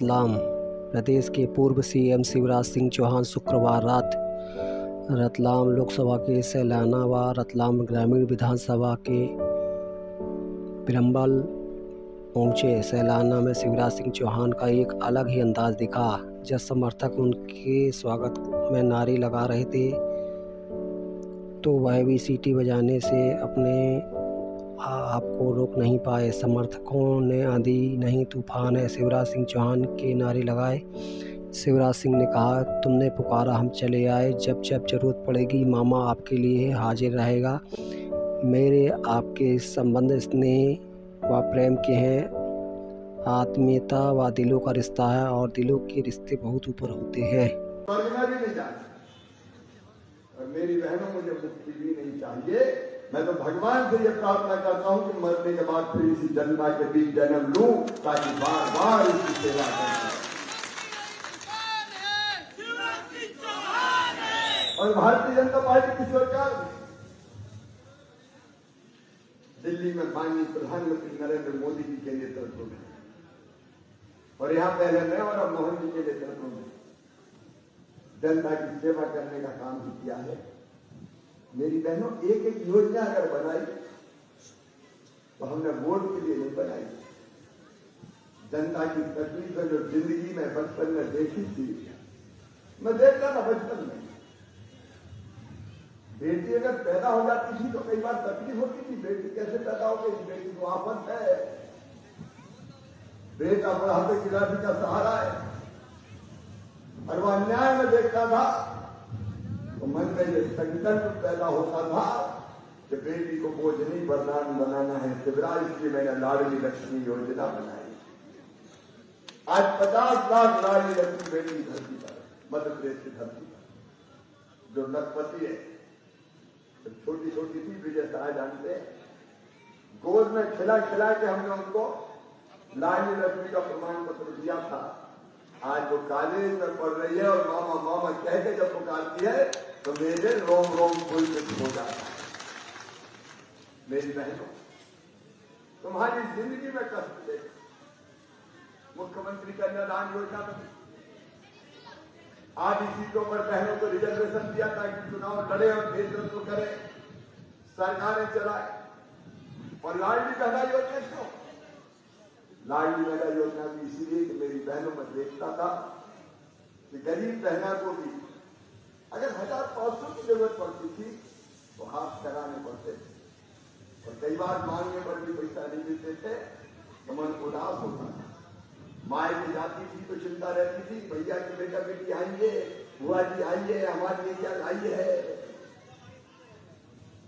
रतलाम। प्रदेश के पूर्व सीएम शिवराज सिंह चौहान शुक्रवार रात रतलाम लोकसभा के सैलाना व रतलाम ग्रामीण विधानसभा के बिरंबल पहुंचे। सैलाना में शिवराज सिंह चौहान का एक अलग ही अंदाज दिखा। जब समर्थक उनके स्वागत में नारे लगा रहे थे तो वह भी सीटी बजाने से अपने आप को रोक नहीं पाए। समर्थकों ने आंधी नहीं तूफान है शिवराज सिंह चौहान के नारे लगाए। शिवराज सिंह ने कहा, तुमने पुकारा हम चले आए, जब जब जरूरत पड़ेगी मामा आपके लिए हाजिर रहेगा। मेरे आपके संबंध स्नेह व प्रेम के हैं, आत्मीयता व दिलों का रिश्ता है और दिलों के रिश्ते बहुत ऊपर होते हैं। और मेरी बहनों, मुझे मुक्ति भी नहीं चाहिए। मैं तो भगवान से ये प्रार्थना करता हूँ कि मरने के बाद फिर इसी जनता के बीच जन्म लूं ताकि बार बार इसकी सेवा कर सकूं। और भारतीय जनता पार्टी की सरकार दिल्ली में माननीय प्रधानमंत्री नरेंद्र मोदी जी के नेतृत्व में और यहाँ पहले मैं और अब मोहन जी के नेतृत्व में जनता की सेवा करने का काम भी किया है। मेरी बहनों, एक एक योजना अगर बनाई तो हमने वोट के लिए नहीं बनाई। जनता की तकलीफें जो जिंदगी में बचपन में देखी थी, मैं देखता था बचपन में। बेटी अगर पैदा हो जाती थी तो कई बार तकलीफ होती थी, बेटी कैसे पैदा हो गई, बेटी तो आफत है, बेटा बुढ़ापे की लाठी का सहारा है। और वह अन्याय में देखता था तो मन में ये संकल्प पैदा होता था कि बेटी को बोझ नहीं वरदान बनाना है शिवराज, इसलिए मैंने लाडली लक्ष्मी योजना बनाई। आज 50 लाख लाडली लक्ष्मी बेटी धरती पर, मध्य प्रदेश की धरती पर, जो लखपति है, तो छोटी छोटी थी, विजय सहाय जानते हैं, गोद में खिला खिला के हमने उनको लाडली लक्ष्मी का प्रमाण पत्र दिया था। आज वो कॉलेज में पढ़ रही है और मामा मामा कह के जब पुकारती है तो मेरे रोम रोम फूल से हो जाता है। मेरी बहनों, तुम्हारी जिंदगी में कष्ट दे मुख्यमंत्री कन्यादान योजना में आधी सीटों पर बहनों को रिजर्वेशन दिया ताकि चुनाव लड़े और नेतृत्व करे, सरकारें चलाए। और लाडली बहना योजना क्यों? लाडली बहना योजना भी इसीलिए कि मेरी बहनों में देखता था कि गरीब बहना को भी अगर 1500 की जरूरत पड़ती थी तो हाथ कराने पड़ते थे, और कई बार मांगने पर भी पैसा नहीं मिलते थे तो मन उदास होता था। माए की जाती थी तो चिंता रहती थी, भैया की बेटा बेटी आइए, बुआ जी आइए, हमारे लिए क्या लाई है,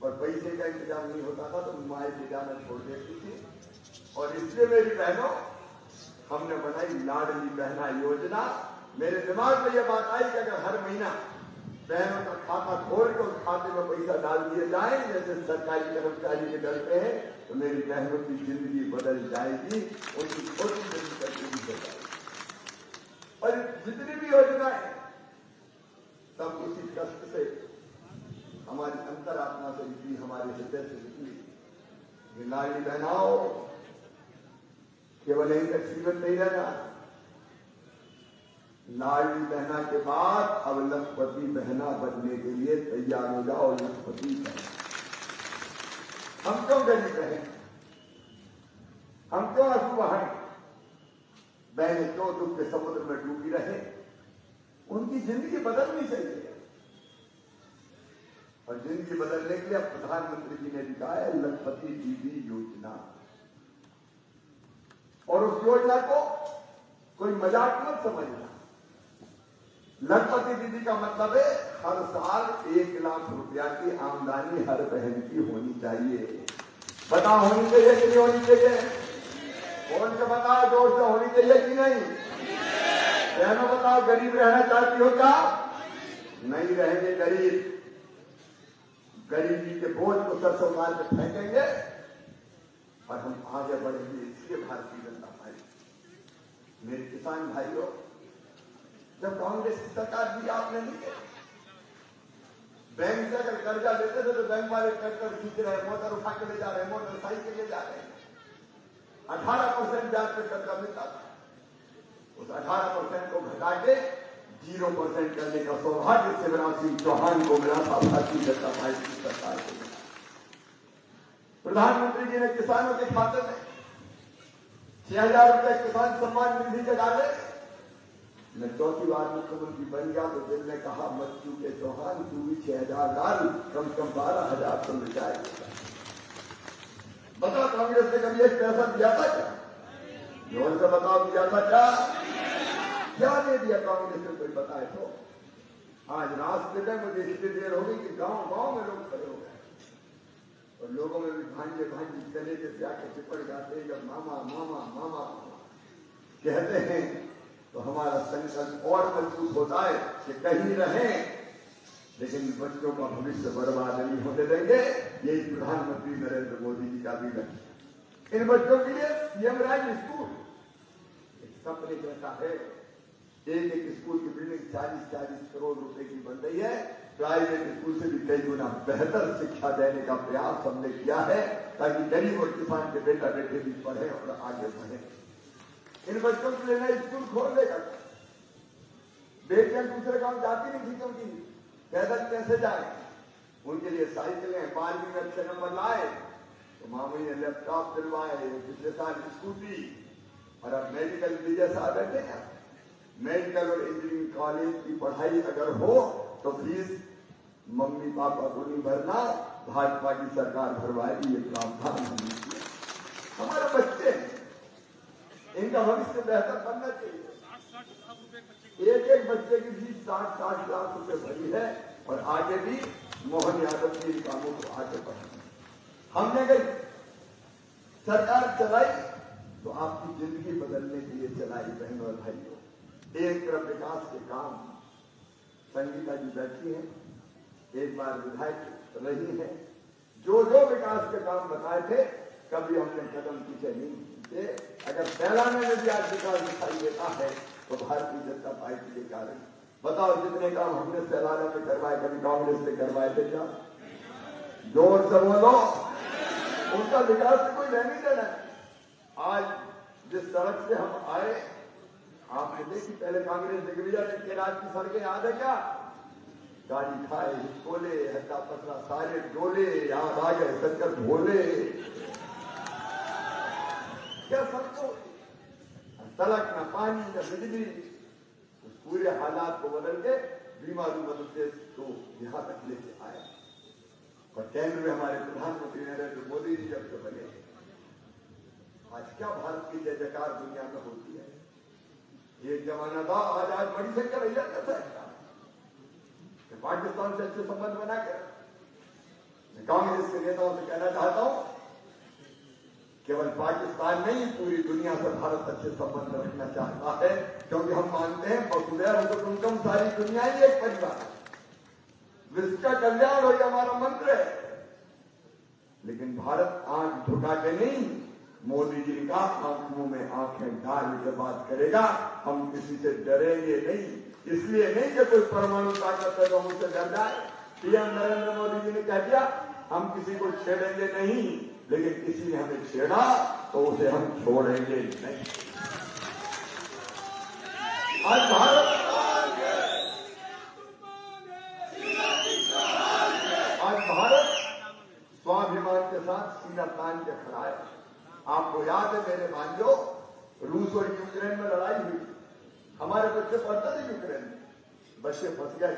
और पैसे का इंतजाम नहीं होता था तो माए की जाना छोड़ देती थी। और इसलिए मेरी बहनों, हमने बनाई लाडली बहना योजना। मेरे दिमाग में यह बात आई कि अगर हर महीना बहनों का खाता खोल के उस खाते में पैसा डाल दिए जाए जैसे सरकारी कर्मचारी के डरते हैं, तो मेरी बहनों की जिंदगी बदल जाएगी, उनकी छोटी छोटी तकलीफ हो जाएगी। और जितनी भी योजनाएं सब उसी कष्ट से हमारी अंतरात्मा से निकली, हमारे हृदय से निकली। लाडली बहनाओं केवल यही तक सीमित नहीं रहना, लाडली बहना के बाद अब लखपति बहना बनने के लिए तैयार हो जाओ। लखपति बहना, हम क्यों गरीब रहे, हम क्यों आंसू बहाएं, बहनें क्यों दुख के समुद्र में डूबी रहे? उनकी जिंदगी बदलनी चाहिए, और जिंदगी बदलने के लिए प्रधानमंत्री जी ने लिखा है लखपति दीदी योजना। और उस योजना को कोई मजाक मत समझना। लखपति दीदी का मतलब है हर साल 1 लाख रुपया की आमदनी हर बहन की होनी चाहिए। बताओ होनी चाहिए कि नहीं होनी चाहिए? कौन से बताओ, जोर से होनी चाहिए कि नहीं? बहनों बताओ, गरीब रहना चाहती हो क्या? नहीं रहेंगे गरीब। गरीबी के बोझ को सर सरकार पे फेंकेंगे और हम आगे बढ़ेंगे। इसलिए भारतीय जनता पार्टी, मेरे किसान भाइयों, जब कांग्रेस की सरकार भी आपने नहीं की, बैंक से अगर कर्जा लेते थे तो बैंक वाले ट्रैक्टर खींच रहे, मोटर उठा के ले जा रहे, मोटरसाइकिल ले जा रहे, 18% ब्याज पे कर्जा मिलता था। उस 18% को घटा के 0% करने का सौभाग्य शिवराज सिंह चौहान को मिला था भारतीय जनता पार्टी की सरकार को। प्रधानमंत्री जी ने किसानों के खाते में 6,000 रुपए किसान सम्मान निधि के डाले। मैं चौथी बार मुख्यमंत्री बन गया तो दिल ने कहा मत चूके चौहान, तू भी 6,000 डाल, कम से कम 12,000 तो मिल जाएगा। बताओ कांग्रेस ने कभी एक पैसा दिया था क्या? जोर से बताओ दिया था क्या नहीं दिया कांग्रेस ने? कोई बताए तो। आज रास्ते में मुझे इतनी देर हो गई कि गांव गांव में लोग खड़े हो गए और लोगों में भी भांजे भांजी गले के जाके चिपड़ जाते जब मामा मामा मामा कहते हैं तो हमारा संकल्प और मजबूत होता है कि कहीं रहें लेकिन बच्चों का भविष्य बर्बाद नहीं होने देंगे। यही प्रधानमंत्री नरेंद्र मोदी जी का भी लक्ष्य। इन बच्चों के लिए सीएम राज स्कूल एक सपने जैसा है। एक एक स्कूल की बिल्डिंग 40-40 करोड़ रुपए की बन रही है। प्राइवेट स्कूल से भी कई गुना बेहतर शिक्षा देने का प्रयास हमने किया है ताकि गरीब और किसान के बेटा बेटे भी पढ़े और आगे बढ़े। इन बच्चों के लिए नए स्कूल खोल देगा। बेटियां दूसरे गांव जाती नहीं थी क्योंकि पैदल कैसे जाए, उनके लिए साइकिलें, 12वीं में अच्छे नंबर लाए तो मामूली ने लैपटॉप दिलवाए, पिछले साल स्कूटी, और अब मेडिकल भी जैसा बैठे हैं। मेडिकल और इंजीनियरिंग कॉलेज की पढ़ाई अगर हो तो फीस मम्मी पापा को नहीं भरना, भाजपा की सरकार भरवाएगी। ये प्रावधान हमने किया। हमारे बच्चे इनका भविष्य बेहतर बनना चाहिए। एक एक बच्चे की फीस 60-60 लाख रुपए भरी है और आगे भी मोहन यादव के इन कामों को आगे बढ़ाना। हमने अगर सरकार चलाई तो आपकी जिंदगी बदलने के लिए चलाई। बहनों और भाइयों, एक तरफ विकास के काम, संगीता जी बैठी हैं, एक बार विधायक रही है, जो जो विकास के काम बताए थे कभी हमने कदम पीछे नहीं किए। अगर फैलाने में भी आज विकास दिखाई देता है तो भारतीय जनता पार्टी के कारण। बताओ जितने काम हमने फैलाने में करवाए कभी कांग्रेस ने करवाए थे क्या? जोर से बोलो। उनका विकास से कोई लेने देना है। आज जिस सड़क से हम आए आपने देखी, पहले कांग्रेस दिग्विजय के राज की सड़कें याद है क्या? गाड़ी खाए हिचकोले, हड्डा पसरा सारे डोले, याद आ गए शंकर ढोले। क्या सड़कों, सड़क न पानी न बिजली, उस पूरे हालात को बदल के बीमारू मध्य प्रदेश को यहां तक लेके आया। और केंद्र में हमारे प्रधानमंत्री नरेंद्र मोदी जी जब से बने, आज क्या भारत की जय जयकार दुनिया में होती है। एक जमाना था, आज बड़ी संख्या रही जाता है पाकिस्तान से अच्छे संबंध बना कर। मैं कांग्रेस के नेताओं से कहना चाहता हूं, केवल पाकिस्तान नहीं पूरी दुनिया से भारत अच्छे संबंध रखना चाहता है, क्योंकि हम मानते हैं वसुधैव कुटुंबकम, सारी दुनिया ही एक परिवार है, विश्व का कल्याण हो, हमारा मंत्र है। लेकिन भारत आंख झुका के नहीं, मोदी जी का आंखों में आंखें डाल के बात करेगा। हम किसी से डरेंगे नहीं, इसलिए नहीं कि कोई परमाणु ताकत है तो हम उससे डर जाए। पीएम नरेंद्र मोदी जी ने कह दिया हम किसी को छेड़ेंगे नहीं, लेकिन किसी ने हमें छेड़ा तो उसे हम छोड़ेंगे नहीं। आज भारत स्वाभिमान के साथ सीना तान के खड़ा है। आपको याद है मेरे भाइयों, रूस और यूक्रेन में लड़ाई हुई, हमारे बच्चे पढ़ते थे यूक्रेन में, बच्चे फंस गए,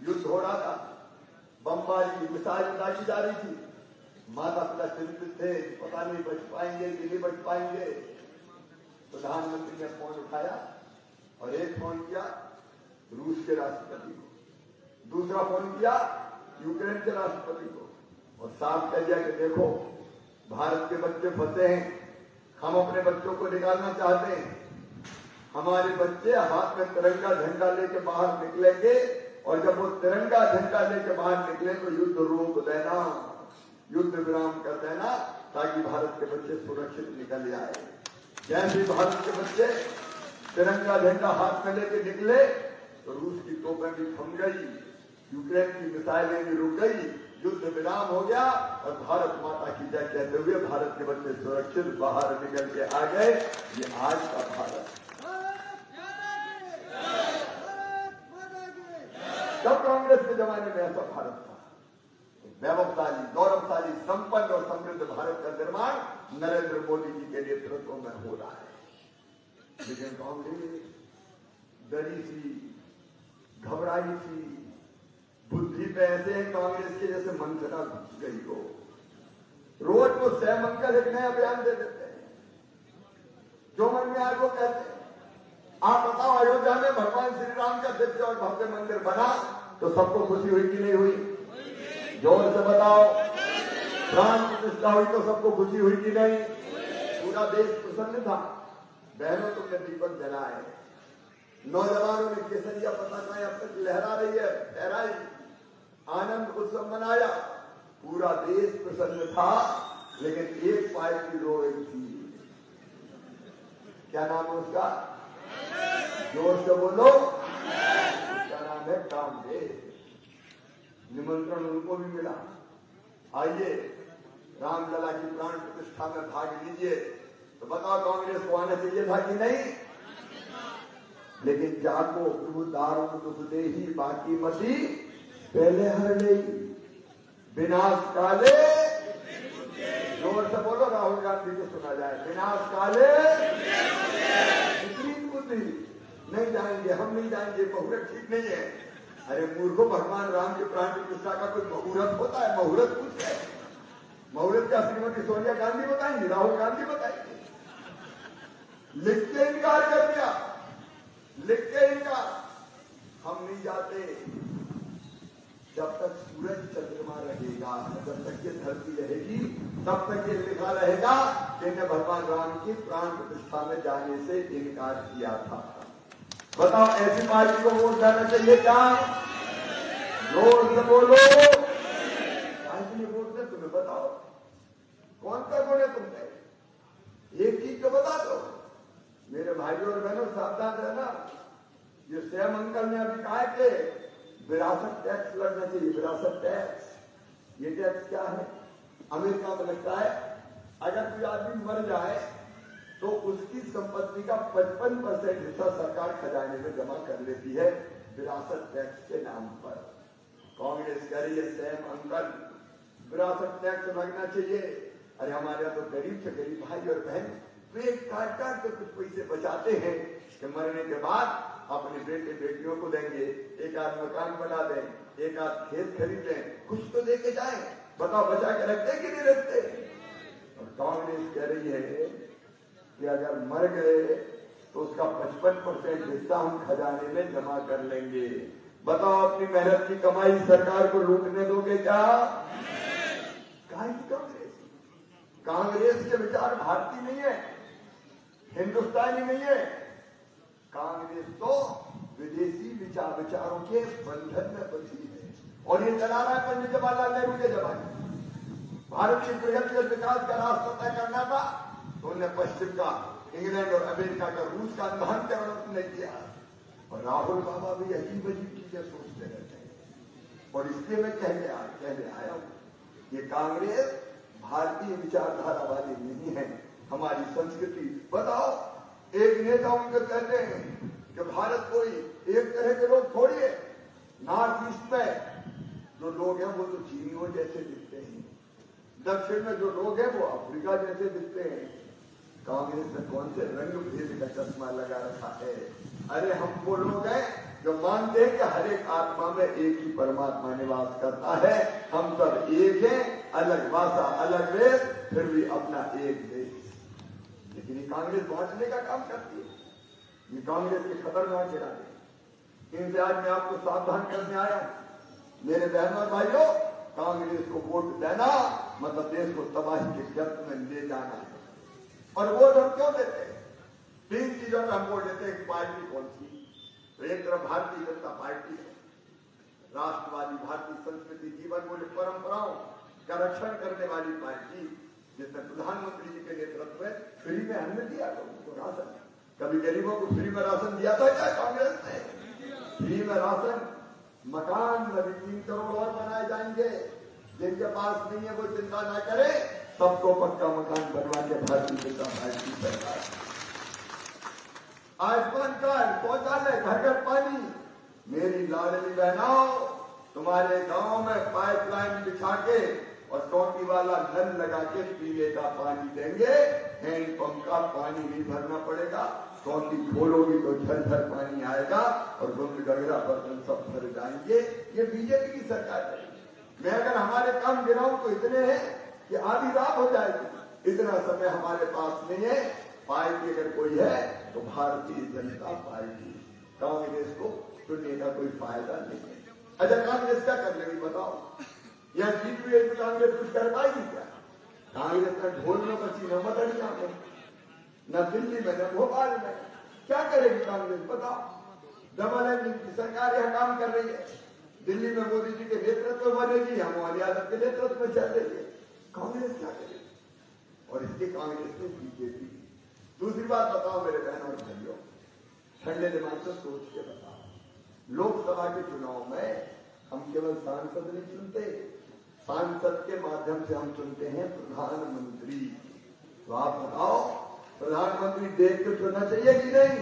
युद्ध हो रहा था, बमबारी मिसाइल दागी जा रही थी, माता पिता चिंतित थे, पता नहीं बच पाएंगे कि नहीं बच पाएंगे। प्रधानमंत्री ने फोन उठाया और एक फोन किया रूस के राष्ट्रपति को, दूसरा फोन किया यूक्रेन के राष्ट्रपति को, और साफ कह दिया कि देखो भारत के बच्चे फंसे हैं, हम अपने बच्चों को निकालना चाहते हैं। हमारे बच्चे हाथ में तिरंगा झंडा लेके बाहर निकलेंगे और जब वो तिरंगा झंडा लेके बाहर निकले तो युद्ध रोक देना, युद्ध विराम कर देना, ताकि भारत के बच्चे सुरक्षित निकल जाए। जैसे ही भारत के बच्चे तिरंगा झंडा हाथ में लेके निकले तो रूस की तोपें भी थम गई, यूक्रेन की मिसाइलें भी रुक गई, युद्ध विराम हो गया और भारत माता की जय कहते हुए भारत के बच्चे सुरक्षित बाहर निकल के आ गए। ये आज का भारत। कांग्रेस के जमाने में ऐसा भारत था, वैभवशाली, गौरवशाली, संपन्न और समृद्ध भारत का निर्माण नरेंद्र मोदी जी के नेतृत्व में हो रहा है। लेकिन कांग्रेस डरी सी, घबराई सी, बुद्धि पे ऐसे है कांग्रेस के जैसे मंत्रणा घुस गई हो। रोज वो सैम अंकल एक नया बयान दे देते हैं, जो मन में आए वो कहते हैं। आप बताओ, अयोध्या में भगवान श्री राम का दिव्य और भव्य मंदिर बना तो सबको खुशी हुई कि नहीं हुई? जोर से बताओ। प्राण प्रतिष्ठा हुई तो सबको खुशी हुई कि नहीं? पूरा देश प्रसन्न था। बहनों, तुमने दीपक जलाए, नौजवानों ने केसरिया पताकाएं अब तक लहरा रही है, लहराई, आनंद उत्सव मनाया, पूरा देश प्रसन्न था। लेकिन एक पार्टी रो रही थी। क्या नाम है उसका? जोर से बोलो। उसका नाम है कांग्रेस। निमंत्रण उनको भी मिला, आइए रामलला की प्राण प्रतिष्ठा में भाग लीजिए। तो बताओ, कांग्रेस को आना चाहिए था कि नहीं? लेकिन जाको प्रभु दारू दुख दे ही बाकी मसी पहले हर ले विनाश काले। जोर से बोलो, राहुल गांधी को सुना जाए। विनाश काले विपरीत बुद्धि। नहीं जाएंगे, हम नहीं जाएंगे, मुहूर्त ठीक नहीं है। अरे मूर्खों, भगवान राम के प्राण प्रतिष्ठा का कोई मुहूर्त होता है? मुहूर्त कुछ है? मुहूर्त क्या श्रीमती सोनिया गांधी बताएंगी, राहुल गांधी बताएंगे? लिख के इनकार कर दिया, लिख के इनकार। हम नहीं जाते। जब तक सूरज चंद्रमा रहेगा, जब तक ये धरती रहेगी, तब तक ये लिखा रहेगा कि इन्हें भगवान राम की प्राण प्रतिष्ठा में जाने से इनकार किया था। बताओ, ऐसी पार्टी को वोट देना चाहिए क्या? जोर से बोलो। इसलिए वोट दे, तुम्हें बताओ कौन सा गुण है तुमने? एक चीज तो बता दो मेरे भाइयों और बहनों, सावधान रहना। ये सैम अंकल ने अभी कहा कि विरासत टैक्स लगना चाहिए। विरासत टैक्स, ये टैक्स क्या है? अमेरिका में लगता है, अगर कोई आदमी मर जाए तो उसकी संपत्ति का 55% हिस्सा सरकार खजाने में जमा कर लेती है विरासत टैक्स के नाम पर। कांग्रेस कह रही है, सैम अंकल विरासत टैक्स लगना चाहिए। अरे हमारे यहाँ तो गरीब से गरीब भाई और बहन वे काट काट के कुछ पैसे बचाते हैं कि मरने के बाद अपने बेटे बेटियों को देंगे, एक आध मकान बना दें, एक आध खेत खरीद लें, कुछ तो लेके जाएं। बताओ, बचा के रखते कि नहीं रखते? और कांग्रेस कह रही है कि अगर मर गए तो उसका 55% हिस्सा हम खजाने में जमा कर लेंगे। बताओ, अपनी मेहनत की कमाई सरकार को लूटने दोगे क्या? कांग्रेस के विचार भारतीय नहीं है, हिंदुस्तानी नहीं है। कांग्रेस तो विदेशी विचारों के बंधन में बंधी है, और ये चला रहा है पंडित जवाहरलाल नेहरू के जमाने। भारत की प्रगति और विकास का रास्ता तय करना था तो उन्हें पश्चिम का, इंग्लैंड और अमेरिका का, रूस का अनुकरण नहीं किया। और राहुल बाबा भी अजीब अजीब चीजें सोचते रहते हैं। और इसलिए मैं कहने आया हूं, ये कांग्रेस भारतीय विचारधारा वाली नहीं है, हमारी संस्कृति। बताओ, एक नेता उनको कहते हैं कि भारत कोई एक तरह के लोग थोड़ी है। नॉर्थ ईस्ट में जो लोग हैं वो तो चीनियों जैसे दिखते हैं, दक्षिण में जो लोग हैं वो अफ्रीका जैसे दिखते हैं। कांग्रेस ने कौन से रंग भेद का चश्मा लगा रखा है? अरे हम वो लोग हैं जो मानते हैं कि हर एक आत्मा में एक ही परमात्मा निवास करता है। हम सब एक हैं, अलग भाषा, अलग वेश, फिर भी अपना एक देश। लेकिन ये कांग्रेस बांटने का काम करती है। ये कांग्रेस के खतरनाक इरादे, इनसे आज मैं आपको सावधान करने आया हूं। मेरे बहनों और भाइयों, कांग्रेस को वोट देना मतलब देश को तबाही के गर्त में ले जाना है। और वोट हम क्यों देते हैं? 3 चीजों में हम वोट देते हैं। एक पार्टी कौन सी? तो एक तरफ भारतीय जनता पार्टी है, राष्ट्रवादी, भारतीय संस्कृति, जीवन मूल्य, परंपराओं का रक्षण करने वाली पार्टी, जिसने प्रधानमंत्री जी के नेतृत्व में फ्री में अन्न दिया लोगों को, राशन। कभी गरीबों को फ्री में राशन दिया था क्या कांग्रेस ने? फ्री में राशन, मकान अभी 3 करोड़ और बनाए जाएंगे। जिनके पास नहीं है वो चिंता ना करे, सबको पक्का मकान बनवा के भारतीय जनता पार्टी सरकार। आयुष्मान कार्ड, शौचालय, घर घर पानी। मेरी लाडली बहनों, तुम्हारे गांव में पाइपलाइन बिछा के और टोटी वाला नल लगा के पीने का पानी देंगे, हैंडपंप का पानी नहीं भरना पड़ेगा। टोटी खोलोगी तो झरझर पानी आएगा और गुंद गगरा बर्तन सब भर जाएंगे। ये बीजेपी की सरकार है। मैं अगर हमारे काम गिनाऊं तो इतने हैं कि आधी रात हो जाएगी। इतना समय हमारे पास नहीं है। पार्टी अगर कोई है तो भारतीय जनता पार्टी। कांग्रेस को चुनने का कोई फायदा नहीं है। अच्छा, कांग्रेस क्या कर लेगी बताओ? या जीत हुई तो कांग्रेस कुछ कर पाएगी क्या? कांग्रेस का ढोल में बची न मदनिया में, न दिल्ली में, न भोपाल में। क्या करेगी कांग्रेस बताओ? डबल इंजन की सरकार यह काम कर रही है। दिल्ली में मोदी जी के नेतृत्व में बनेगी, हम मोहन यादव के नेतृत्व में चल रही है। कांग्रेस क्या करेगी? और इसके कांग्रेस में बीजेपी। दूसरी बात बताओ मेरे बहनों और भाइयों, ठंडे दिमाग से सोच के बताओ। लोकसभा के चुनाव में हम केवल सांसद नहीं चुनते, सांसद के माध्यम से हम चुनते हैं प्रधानमंत्री। तो आप बताओ, प्रधानमंत्री देख के चुनना चाहिए कि नहीं?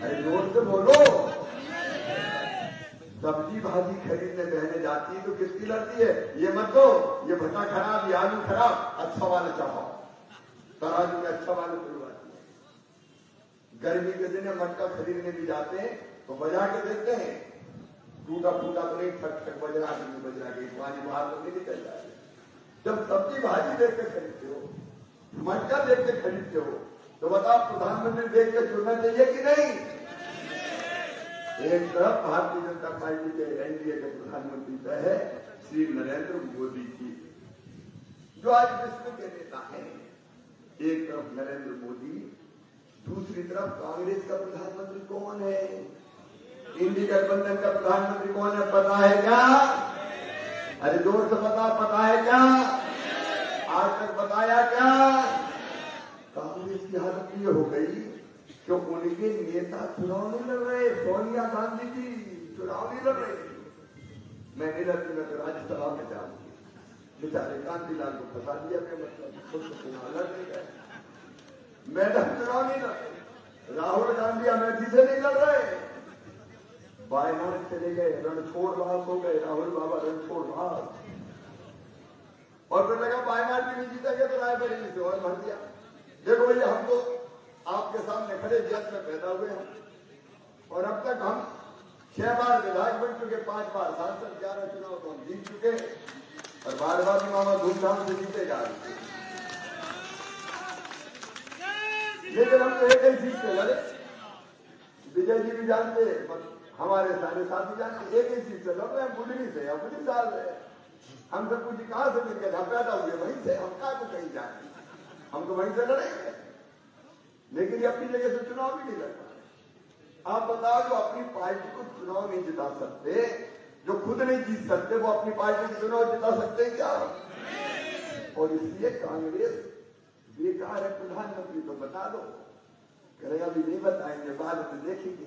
अरे जोर से बोलो। सब्जी भाजी खरीदने बहने जाती है तो किसकी लड़ती है? ये मत दो, ये भट्टा खराब, ये आलू खराब, अच्छा वाला चाहो। तराजू में अच्छा वाला खुलवाती है। गर्मी के दिन मटका खरीदने भी जाते हैं तो बजा के देखते हैं, टूटा फूटा तो नहीं, ठक ठक बज रहा है, बज रहा है, पानी बाहर तो नहीं निकल जाए। जब सब्जी भाजी देख के खरीदते हो, मटका देख के खरीदते हो, तो बताओ प्रधानमंत्री देख के चुनना चाहिए कि नहीं? एक तरफ भारतीय जनता पार्टी के एनडीए के प्रधानमंत्री तो है श्री नरेंद्र मोदी जी, जो आज विश्व के नेता हैं। एक तरफ नरेंद्र मोदी, दूसरी तरफ कांग्रेस का प्रधानमंत्री कौन है? इंडी गठबंधन का प्रधानमंत्री कौन है पता है क्या? अरे जोर से पता है क्या? आज तक बताया क्या? कांग्रेस की हालत ये हो गई कि उनके नेता चुनाव नहीं लड़ रहे। सोनिया गांधी जी चुनाव नहीं लड़ रहे। मैं नहीं लड़ती, मैं तो राज्यसभा में जाऊंगी। बेचारे कांतिलाल को फंसा दिया कि मतलब खुद तो चुनाव लड़ नहीं गए। मैडम चुनाव नहीं लड़ रहे। राहुल गांधी अमेठी से नहीं लड़ रहे, वायनाड चले गए, रणछोड़वास हो गए। राहुल बाबा रणछोड़वास। और फिर लगा वायनाड भी नहीं जीतेंगे तो रायबरेली से और भर दिया। देखो भैया, हम तो आपके सामने खड़े जेल में पैदा हुए हैं और अब तक हम 6 बार विधायक बन चुके, 5 बार सांसद, 11 चुनाव तो हम जीत चुके और बार-बार मामा धूमधाम से जीते जा रहे हैं। लेकिन हम तो एक ही सीट पे लड़े। विजय जी भी जानते, हमारे सारे साथी जानते, एक ही सीट से लड़ रहे हैं। बुढ़ी से या बुढ़ी साल रहे हम सब कुछ कहां से मिलकर हम पैदा हुए वहीं से, हम कहा को कहीं जाए, हम तो वहीं से लड़ेंगे। लेकिन ये अपनी जगह से चुनाव भी नहीं लड़ पा। आप बताओ, जो अपनी पार्टी को चुनाव नहीं जिता सकते, जो खुद नहीं जीत सकते, वो अपनी पार्टी को चुनाव जिता सकते क्या? और इसलिए कांग्रेस बेकार है। प्रधानमंत्री तो बता दो, करेगा भी नहीं बताएंगे, बाद में देखेंगे।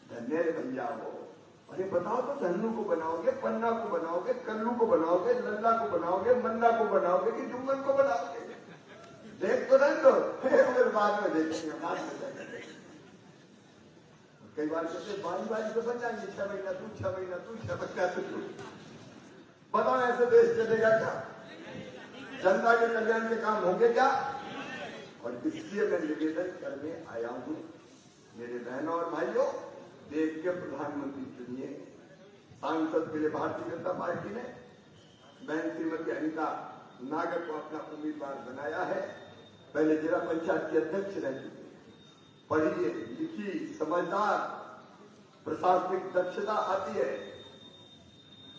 धन्य भैया हो। अरे बताओ तो, धन्नू को बनाओगे, पन्ना को बनाओगे, कल्लू को बनाओगे, लल्ला को बनाओगे, मन्ना को बनाओगे कि जुम्मन को बनाओगे? देख तो नहीं, तो फिर बाद में देखेंगे, बाद में देखेंगे। कई बार कहते बारी से बन जाएंगे, 6 महीना तू, 6 महीना तू, 6 महीना तू। बताओ ऐसे देश चलेगा क्या? जनता के कल्याण के काम होंगे क्या? और इसलिए मैं निवेदन करने आया हूं, मेरे बहनों और भाइयों, देश के प्रधानमंत्री चुनिए। सांसद के लिए भारतीय जनता पार्टी ने बहन श्रीमती अनिता नागर को अपना उम्मीदवार बनाया है। पहले जिला पंचायत के अध्यक्ष रह चुके, पढ़ी लिखी, समझदार, प्रशासनिक दक्षता आती है,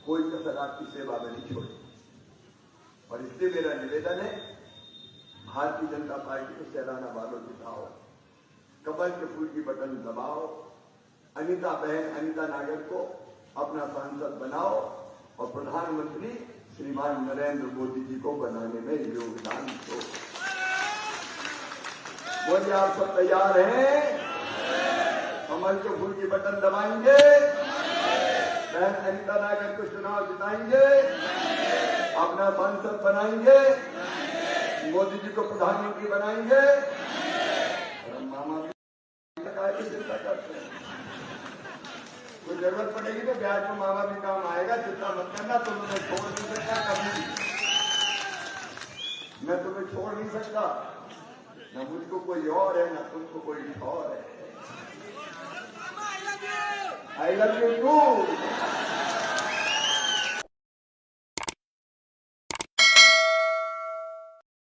कोई कसर आपकी सेवा में नहीं छोड़ी। और इसलिए मेरा निवेदन है, भारतीय जनता पार्टी को सैलाना वालों जिताओ, कमल के फूल की बटन दबाओ, अनिता बहन अनिता नागर को अपना सांसद बनाओ और प्रधानमंत्री श्रीमान नरेंद्र मोदी जी को बनाने में योगदान दो। बोलिए, आप सब तैयार हैं? कमल के फूल की बटन दबाएंगे, बहन अनिता नागर को चुनाव जिताएंगे, अपना सांसद बनाएंगे, मोदी जी को प्रधानमंत्री बनाएंगे और मामा भी चिंता करते हैं। कोई जरूरत पड़ेगी तो ब्याज में माँ बाप भी काम आएगा, चिंता मत करना। तुम तुम्हें छोड़ नहीं सकता कभी, मैं तुम्हें छोड़ नहीं सकता, न मुझको कोई और है, न तुमको कोई और है। I love you to.